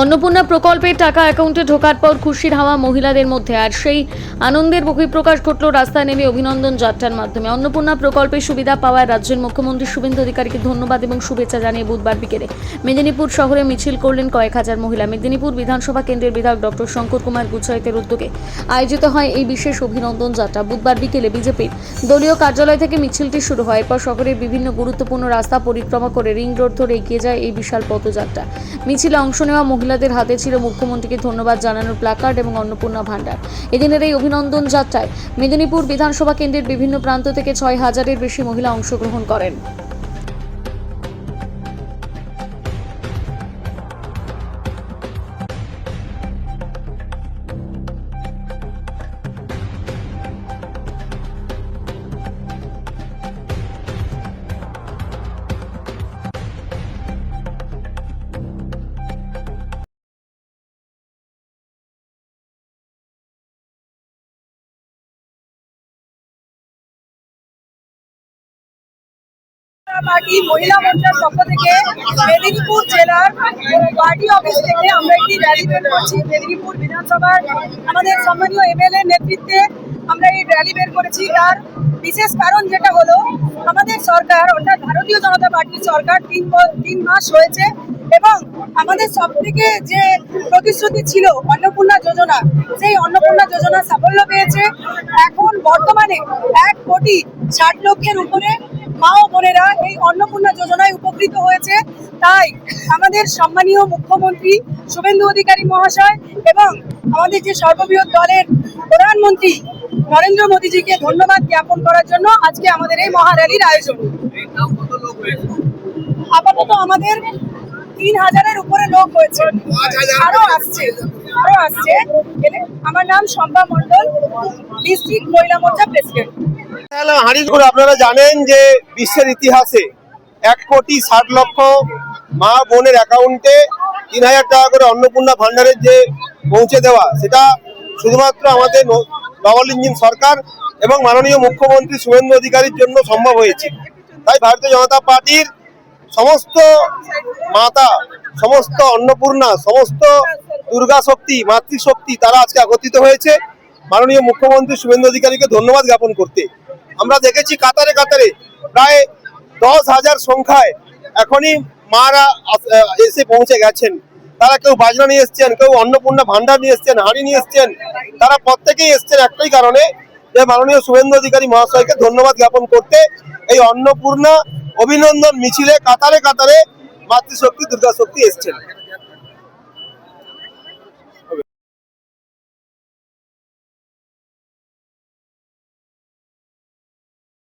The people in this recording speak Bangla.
অন্নপূর্ণা প্রকল্পের টাকা অ্যাকাউন্টে ঢোকার পর খুশির হাওয়া মহিলাদের মধ্যে। আর সেই আনন্দের বহিঃপ্রকাশ ঘটল রাস্তায় নেমে অভিনন্দন যাত্রার মাধ্যমে। অন্নপূর্ণা প্রকল্পের সুবিধা পাওয়ায় রাজ্যের মুখ্যমন্ত্রী শুভেন্দু অধিকারীকে ধন্যবাদ এবং শুভেচ্ছা জানিয়ে বুধবার বিকেলে মেদিনীপুর শহরে মিছিল করলেন কয়েক হাজার মহিলা। মেদিনীপুর বিধানসভা কেন্দ্রের বিধায়ক ডক্টর শঙ্কর কুমার গুচ্ছাইতের উদ্যোগে আয়োজিত হয় এই বিশেষ অভিনন্দন যাত্রা। বুধবার বিকেলে বিজেপির দলীয় কার্যালয় থেকে মিছিলটি শুরু হয়। এরপর শহরের বিভিন্ন গুরুত্বপূর্ণ রাস্তা পরিক্রমা করে রিং রোড ধরে এগিয়ে যায় এই বিশাল পদযাত্রা। মিছিলে অংশ নেওয়া মহিলাদের হাতে ছিল মুখ্যমন্ত্রীকে ধন্যবাদ জানানোর প্ল্যাকার্ড এবং অন্নপূর্ণা ভান্ডার। এদিনের এই অভিনন্দন যাত্রায় মেদিনীপুর বিধানসভা কেন্দ্রের বিভিন্ন প্রান্ত থেকে 6,000-এর বেশি মহিলা অংশগ্রহণ করেন। পার্টি মহিলা মোর্চার পক্ষ থেকে মেদিনীপুর জেলার পার্টি অফিস থেকে আমরা একটি র্যালি বের করছি। মেদিনীপুর বিধানসভার আমাদের সম্মানীয় এমএলএ নেতৃত্বে আমরা এই র্যালি বের করেছি। তার বিশেষ কারণ যেটা হলো, আমাদের সরকার অর্থাৎ ভারতীয় জনতা পার্টির সরকার 3 মাস হয়েছে এবং আমাদের সব থেকে যে প্রতিশ্রুতি ছিল অন্নপূর্ণা যোজনা, সেই অন্নপূর্ণা যোজনা সাফল্য পেয়েছে। এখন বর্তমানে 1,60,00,000 উপরে মা ও বোনেরা এই অন্নপূর্ণা যোজনায় উপকৃত হয়েছে। তাই আমাদের সম্মানীয় মুখ্যমন্ত্রী শুভেন্দু অধিকারী মহাশয় এবং আমাদের যে সর্ববৃহৎ দলের প্রধানমন্ত্রী নরেন্দ্র মোদীজিকে ধন্যবাদ জ্ঞাপন করার জন্য আজকে আমাদের এই মহার্যালির আয়োজন। আপাতত আমাদের 3,000-এর উপরে লোক হয়েছে, আরো আসছে। আমার নাম শম্পা মণ্ডল, ডিস্ট্রিক্ট মহিলা মোর্চা প্রেসিডেন্ট। আপনারা জানেন যে বিশ্বের ইতিহাসে 1,60,00,000 মা বোনের অ্যাকাউন্টে 3,000 টাকা করে অন্নপূর্ণা ভান্ডারের যে পৌঁছে দেওয়া, সেটা শুধুমাত্র আমাদের ডবল ইঞ্জিন সরকার এবং মাননীয় মুখ্যমন্ত্রী শুভেন্দু অধিকারীর জন্য সম্ভব হয়েছে। তাই ভারতীয় জনতা পার্টির সমস্ত মাতা, সমস্ত অন্নপূর্ণা, সমস্ত দুর্গা শক্তি, মাতৃশক্তি তারা আজকে একত্রিত হয়েছে মাননীয় মুখ্যমন্ত্রী শুভেন্দু অধিকারীকে ধন্যবাদ জ্ঞাপন করতে। আমরা দেখেছি কাতারে কাতারে প্রায় 10,000 সংখ্যায় এখনই মারা এসে পৌঁছে গেছেন। তারা কেউ বাজনা নিয়ে এসছেন, কেউ অন্নপূর্ণা ভান্ডার নিয়ে এসছেন, হাঁড়ি নিয়ে এসছেন। তারা প্রত্যেকেই এসছেন একটাই কারণে, যে মাননীয় শুভেন্দু অধিকারী মহাশয়কে ধন্যবাদ জ্ঞাপন করতে। এই অন্নপূর্ণা অভিনন্দন মিছিলে কাতারে কাতারে মাতৃশক্তি, দুর্গা শক্তি এসছেন।